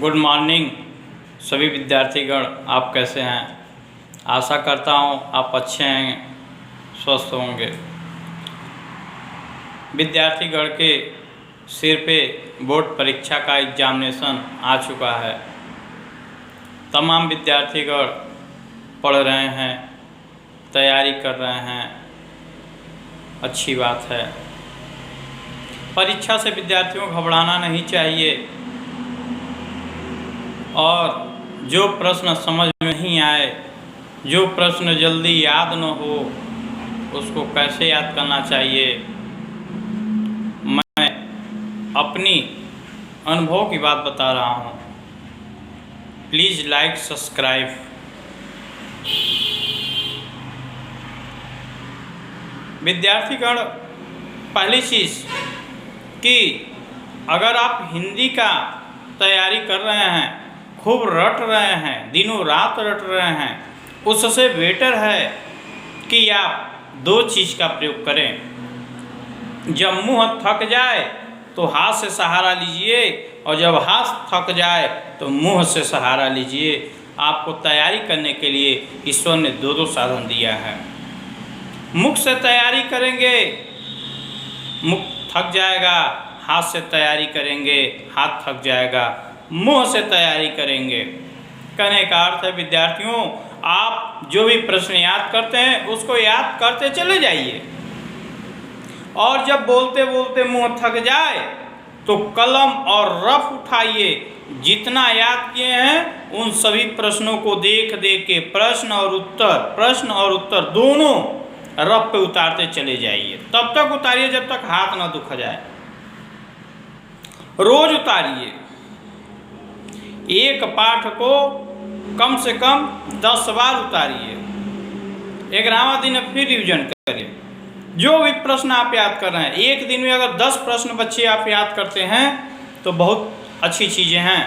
Good morning सभी विद्यार्थीगण, आप कैसे हैं। आशा करता हूं आप अच्छे हैं, स्वस्थ होंगे। विद्यार्थीगण के सिर पे बोर्ड परीक्षा का एग्जामिनेशन आ चुका है। तमाम विद्यार्थीगण पढ़ रहे हैं, तैयारी कर रहे हैं, अच्छी बात है। परीक्षा से विद्यार्थियों को घबराना नहीं चाहिए और जो प्रश्न समझ में नहीं आए, जो प्रश्न जल्दी याद न हो, उसको कैसे याद करना चाहिए। मैं अपनी अनुभव की बात बता रहा हूँ। Please like subscribe. विद्यार्थीगण, पहली चीज़ कि अगर आप हिंदी का तैयारी कर रहे हैं, खूब रट रहे हैं, दिनों रात रट रहे हैं, उससे बेटर है कि आप दो चीज़ का प्रयोग करें। जब मुंह थक जाए तो हाथ से सहारा लीजिए और जब हाथ थक जाए तो मुंह से सहारा लीजिए। आपको तैयारी करने के लिए ईश्वर ने दो साधन दिया है। मुख से तैयारी करेंगे, मुख थक जाएगा, हाथ से तैयारी करेंगे, हाथ थक जाएगा, मुंह से तैयारी करेंगे। कहने का अर्थ है विद्यार्थियों, आप जो भी प्रश्न याद करते हैं उसको याद करते चले जाइए और जब बोलते बोलते मुंह थक जाए तो कलम और रफ उठाइए। जितना याद किए हैं उन सभी प्रश्नों को देख देख के प्रश्न और उत्तर दोनों रफ पे उतारते चले जाइए। तब तक उतारिए जब तक हाथ ना दुख जाए। रोज उतारिए। एक पाठ को कम से कम 10 बार उतारिए। 11वां दिन फिर रिवीजन करिए। जो भी प्रश्न आप याद कर रहे हैं, एक दिन में अगर 10 प्रश्न बच्चे आप याद करते हैं तो बहुत अच्छी चीज़ें हैं।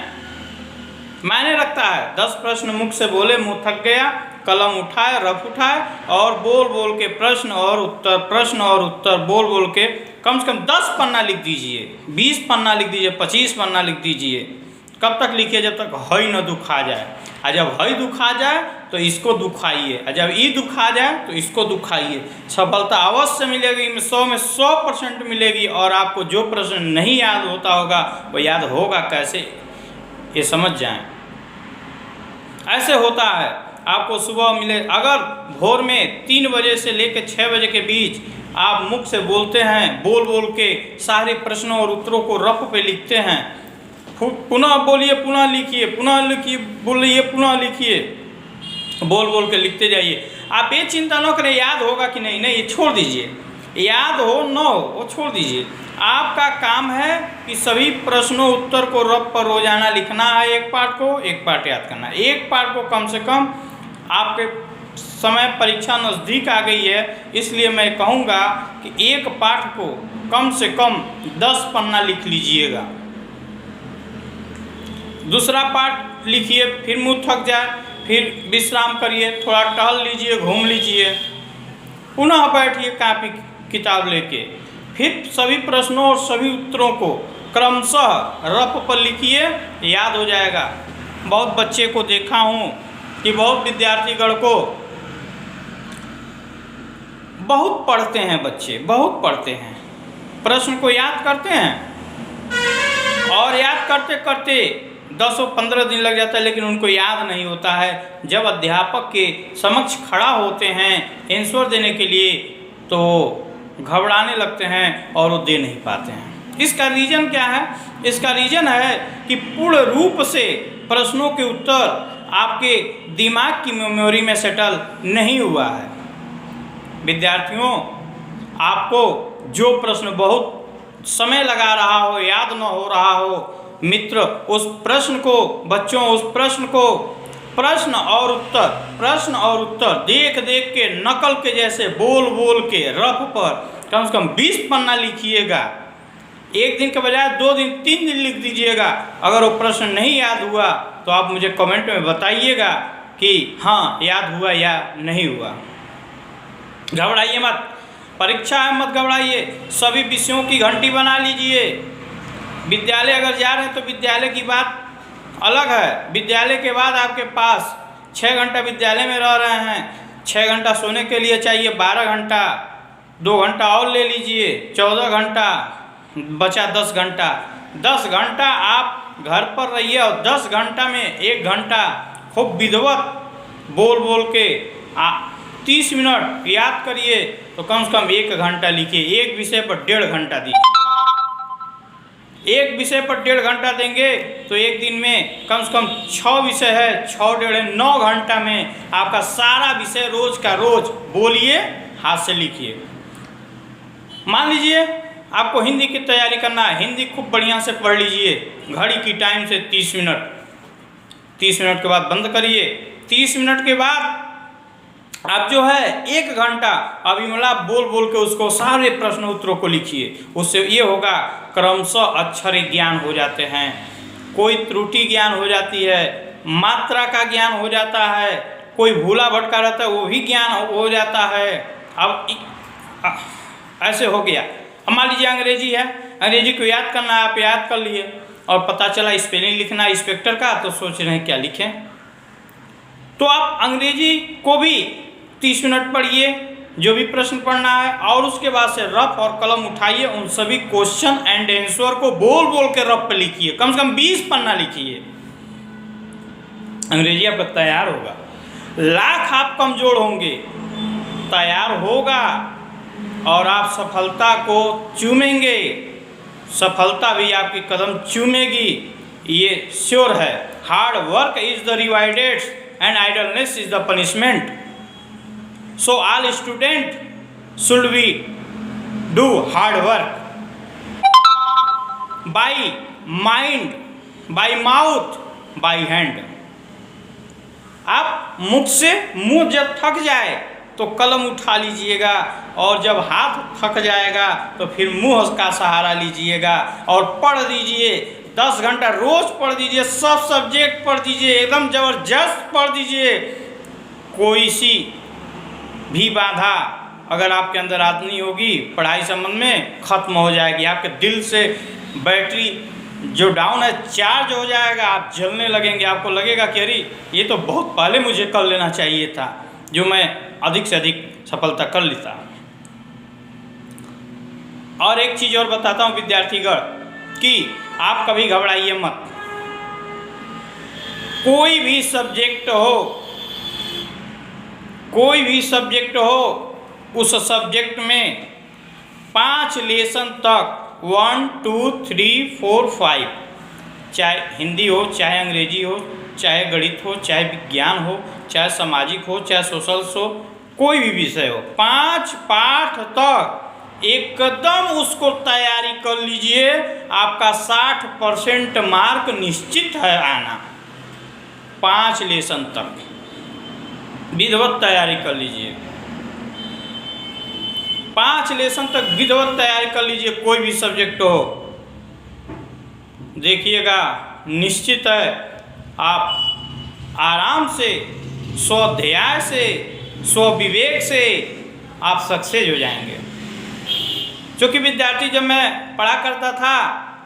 मायने रखता है। 10 प्रश्न मुख से बोले, मुंह थक गया, कलम उठाए, रफ उठाए और बोल बोल के प्रश्न और उत्तर बोल बोल के कम से कम 10 पन्ना लिख दीजिए, 20 पन्ना लिख दीजिए, 25 पन्ना लिख दीजिए। कब तक लिखिए? जब तक हई न दुखा जाए। और जब हई दुखा जाए तो इसको दुखाइए, और जब ई दुखा जाए तो इसको दुखाइए। सफलता अवश्य मिलेगी, 100 में 100% मिलेगी। और आपको जो प्रश्न नहीं याद होता होगा वो याद होगा कैसे, ये समझ जाएं। ऐसे होता है। आपको सुबह मिले, अगर भोर में 3 बजे से लेकर 6 बजे के बीच आप मुख से बोलते हैं, बोल बोल के सारे प्रश्नों और उत्तरों को रफ पे लिखते हैं, पुनः बोलिए, पुनः लिखिए, पुनः लिखिए, बोलिए, पुनः लिखिए, बोल बोल के लिखते जाइए। आप ये चिंता न करें याद होगा कि नहीं, ये छोड़ दीजिए। याद हो न हो वो छोड़ दीजिए। आपका काम है कि सभी प्रश्नों उत्तर को रफ पर रोजाना लिखना है। एक पार्ट याद करना है। एक पार्ट को कम से कम, आपके समय परीक्षा नज़दीक आ गई है इसलिए मैं कहूँगा कि एक पाठ को कम से कम 10 पन्ना लिख लीजिएगा। दूसरा पाठ लिखिए, फिर मुँह थक जाए, फिर विश्राम करिए, थोड़ा टहल लीजिए, घूम लीजिए, पुनः बैठिए कापी किताब लेके, फिर सभी प्रश्नों और सभी उत्तरों को क्रमशः रफ पर लिखिए, याद हो जाएगा। बहुत बच्चे को देखा हूँ कि बहुत विद्यार्थीगण को बहुत पढ़ते हैं, बच्चे बहुत पढ़ते हैं, प्रश्न को याद करते हैं और याद करते करते 10-15 दिन लग जाता है, लेकिन उनको याद नहीं होता है। जब अध्यापक के समक्ष खड़ा होते हैं आंसर देने के लिए तो घबराने लगते हैं और वो दे नहीं पाते हैं। इसका रीज़न क्या है? इसका रीज़न है कि पूर्ण रूप से प्रश्नों के उत्तर आपके दिमाग की मेमोरी में सेटल नहीं हुआ है। विद्यार्थियों, आपको जो प्रश्न बहुत समय लगा रहा हो, याद न हो रहा हो, मित्र उस प्रश्न को, बच्चों उस प्रश्न को प्रश्न और उत्तर देख देख के नकल के जैसे बोल बोल के रफ पर कम से कम 20 पन्ना लिखिएगा। एक दिन के बजाय 2 दिन 3 दिन लिख दीजिएगा। अगर वो प्रश्न नहीं याद हुआ तो आप मुझे कमेंट में बताइएगा कि हाँ याद हुआ या नहीं हुआ। घबराइए मत, परीक्षा है मत घबराइए। सभी विषयों की घंटी बना लीजिए। विद्यालय अगर जा रहे हैं तो विद्यालय की बात अलग है। विद्यालय के बाद आपके पास 6 घंटा विद्यालय में रह रहे हैं, 6 घंटा सोने के लिए चाहिए, 12 घंटा, 2 घंटा और ले लीजिए, 14 घंटा, बचा 10 घंटा। 10 घंटा आप घर पर रहिए और 10 घंटा में 1 घंटा खूब विधिवत बोल बोल के 30 मिनट याद करिए, तो कम से कम 1 घंटा लिखिए। एक विषय पर 1.5 घंटा दीजिए। एक विषय पर 1.5 घंटा देंगे तो एक दिन में कम से कम 6 विषय है, 6 1.5 9 घंटा में आपका सारा विषय रोज का रोज बोलिए, हाथ से लिखिए। मान लीजिए आपको हिंदी की तैयारी करना है, हिंदी खूब बढ़िया से पढ़ लीजिए, घड़ी की टाइम से 30 मिनट, 30 मिनट के बाद बंद करिए। 30 मिनट के बाद आप जो है 1 घंटा अभिमला बोल बोल के उसको सारे प्रश्न उत्तरों को लिखिए। उससे ये होगा क्रमशः अक्षर ज्ञान हो जाते हैं, कोई त्रुटि ज्ञान हो जाती है, मात्रा का ज्ञान हो जाता है, कोई भूला भटका रहता है वो भी ज्ञान हो जाता है। अब ऐसे हो गया। अब मान लीजिए अंग्रेजी है, अंग्रेजी को याद करना है, आप याद कर लिए और पता चला स्पेलिंग लिखना है इंस्पेक्टर का, तो सोच रहे हैं क्या लिखें, तो आप अंग्रेजी को भी 30 मिनट पढ़िए, जो भी प्रश्न पढ़ना है, और उसके बाद से रफ और कलम उठाइए, उन सभी क्वेश्चन एंड आंसर को बोल बोल के रफ पे लिखिए, कम से कम 20 पन्ना लिखिए। अंग्रेजी आपका तैयार होगा। लाख आप कमजोर होंगे, तैयार होगा और आप सफलता को चूमेंगे, सफलता भी आपकी कदम चूमेगी, ये श्योर है। Hard work is the rewarded and idleness is the punishment. So all student should be do hard work by mind, by mouth, by hand. आप मुख से, मुंह जब थक जाए तो कलम उठा लीजिएगा, और जब हाथ थक जाएगा तो फिर मुंह का सहारा लीजिएगा और पढ़ दीजिए। 10 घंटा रोज पढ़ दीजिए, सब सब्जेक्ट पढ़ दीजिए, एकदम जबरदस्त पढ़ दीजिए। कोई सी भी बाधा अगर आपके अंदर आदमी होगी पढ़ाई संबंध में, खत्म हो जाएगी। आपके दिल से बैटरी जो डाउन है चार्ज हो जाएगा, आप जलने लगेंगे, आपको लगेगा कि अरे ये तो बहुत पहले मुझे कर लेना चाहिए था, जो मैं अधिक से अधिक सफलता कर लेता। और एक चीज़ और बताता हूँ विद्यार्थीगण कि आप कभी घबराइए मत। कोई भी सब्जेक्ट हो, कोई भी सब्जेक्ट हो, उस सब्जेक्ट में 5 लेसन तक 1 2 3 4 5, चाहे हिंदी हो, चाहे अंग्रेजी हो, चाहे गणित हो, चाहे विज्ञान हो, चाहे सामाजिक हो, चाहे सोशल्स हो, कोई भी विषय हो, 5 पाठ तक एकदम उसको तैयारी कर लीजिए। आपका 60% मार्क निश्चित है आना। 5 लेसन तक विधिवत तैयारी कर लीजिए, 5 लेसन तक विधिवत तैयारी कर लीजिए। कोई भी सब्जेक्ट हो, देखिएगा निश्चित है आप आराम से, स्वाध्याय से, स्वविवेक से आप सक्सेस हो जाएंगे। क्योंकि विद्यार्थी जब मैं पढ़ा करता था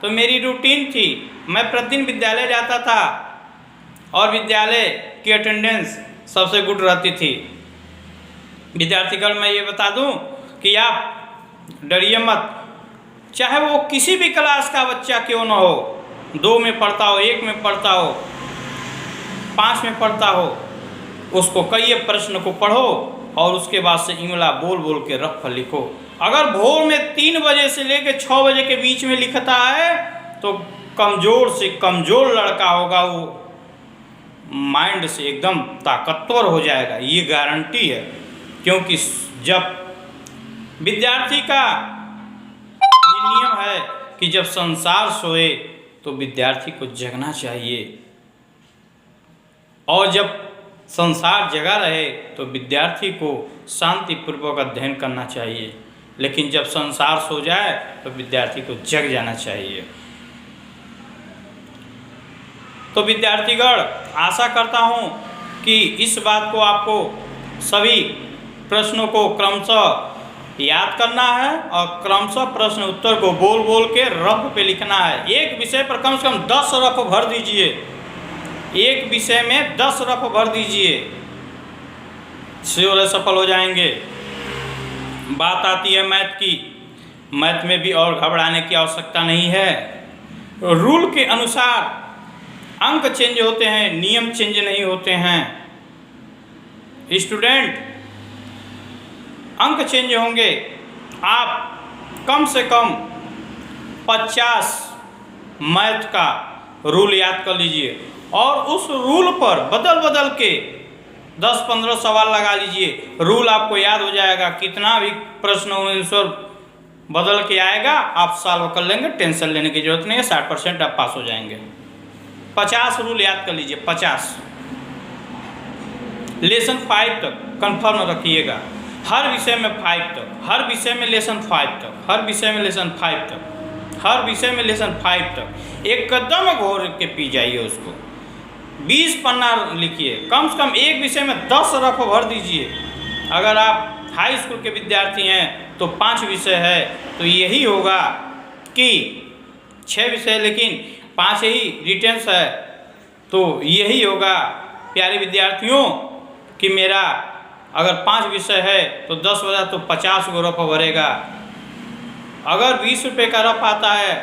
तो मेरी रूटीन थी, मैं प्रतिदिन विद्यालय जाता था और विद्यालय की अटेंडेंस सबसे गुड रहती थी। विद्यार्थीगण मैं ये बता दूं कि आप डरिए मत, चाहे वो किसी भी क्लास का बच्चा क्यों ना हो, 2 में पढ़ता हो, 1 में पढ़ता हो, 5 में पढ़ता हो, उसको कई प्रश्न को पढ़ो और उसके बाद से इमला बोल बोल के रफ लिखो। अगर भोर में 3 बजे से लेकर 6 बजे के बीच में लिखता है तो कमज़ोर से कमज़ोर लड़का होगा, वो माइंड से एकदम ताकतवर हो जाएगा, ये गारंटी है। क्योंकि जब विद्यार्थी का ये नियम है कि जब संसार सोए तो विद्यार्थी को जगना चाहिए, और जब संसार जगा रहे तो विद्यार्थी को शांतिपूर्वक अध्ययन करना चाहिए। लेकिन जब संसार सो जाए तो विद्यार्थी को जग जाना चाहिए। तो विद्यार्थीगण आशा करता हूँ कि इस बात को आपको सभी प्रश्नों को क्रमशः याद करना है और क्रमशः प्रश्न उत्तर को बोल बोल के रफ पे लिखना है। एक विषय पर कम से कम 10 रफ भर दीजिए, एक विषय में 10 रफ भर दीजिए, श्योर सफल हो जाएंगे। बात आती है मैथ की। मैथ में भी और घबराने की आवश्यकता नहीं है। रूल के अनुसार अंक चेंज होते हैं, नियम चेंज नहीं होते हैं। स्टूडेंट, अंक चेंज होंगे। आप कम से कम 50 मैथ का रूल याद कर लीजिए और उस रूल पर बदल बदल के 10-15 सवाल लगा लीजिए। रूल आपको याद हो जाएगा। कितना भी प्रश्न आंसर बदल के आएगा आप सॉल्व कर लेंगे, टेंशन लेने की जरूरत नहीं है। 60% आप पास हो जाएंगे। 50 रूल याद कर लीजिए, 50। लेसन 5 तक कंफर्म रखिएगा। हर विषय में 5 तक, हर विषय में लेसन 5 तक, हर विषय में लेसन 5 तक, हर विषय में लेसन 5 तक। एक कदम घोर के पी जाइए उसको। 20 पन्ना लिखिए, कम से कम एक विषय में 10 रफ भर दीजिए। अगर आप हाई स्कूल के विद्यार्थी हैं तो 5 विषय है, तो यही होगा कि 6 विषय लेकिन 5 ही रिटेंस है, तो यही होगा प्यारे विद्यार्थियों कि मेरा अगर 5 विषय है तो 10 बजा तो 50 गो रफ भरेगा। अगर 20 रुपये का रफ आता है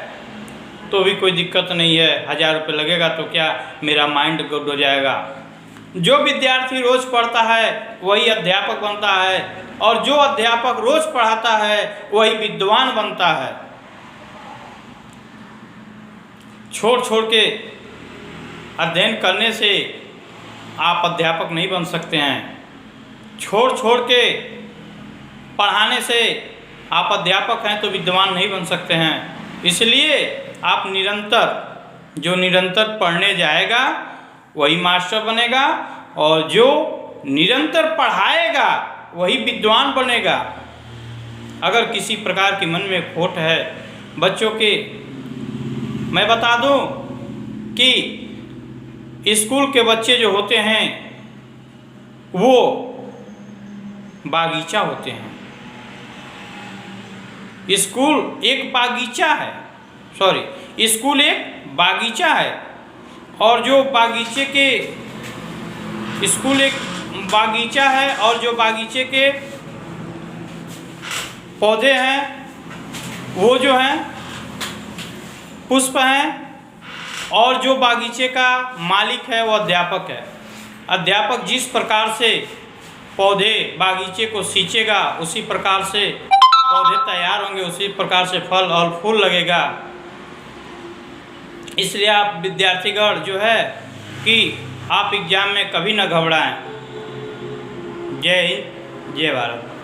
तो भी कोई दिक्कत नहीं है, 1000 रुपये लगेगा तो क्या मेरा माइंड गुड हो जाएगा। जो विद्यार्थी रोज़ पढ़ता है वही अध्यापक बनता है, और जो अध्यापक रोज़ पढ़ाता है वही विद्वान बनता है। छोड़ छोड़ के अध्ययन करने से आप अध्यापक नहीं बन सकते हैं। छोड़ छोड़ के पढ़ाने से आप अध्यापक हैं तो विद्वान नहीं बन सकते हैं। इसलिए आप जो निरंतर पढ़ने जाएगा वही मास्टर बनेगा, और जो निरंतर पढ़ाएगा वही विद्वान बनेगा। अगर किसी प्रकार की मन में खोट है बच्चों के, मैं बता दूं कि स्कूल के बच्चे जो होते हैं वो बागीचा होते हैं। स्कूल एक बागीचा है, स्कूल एक बागीचा है, और जो बागीचे के स्कूल एक बागीचा है, और जो बागीचे के पौधे हैं वो जो हैं पुष्प हैं, और जो बागीचे का मालिक है वो अध्यापक है। अध्यापक जिस प्रकार से पौधे बागीचे को सींचेगा उसी प्रकार से पौधे तैयार होंगे, उसी प्रकार से फल और फूल लगेगा। इसलिए आप विद्यार्थीगण जो है कि आप एग्जाम में कभी न घबराएं। जय हिंद, जय भारत।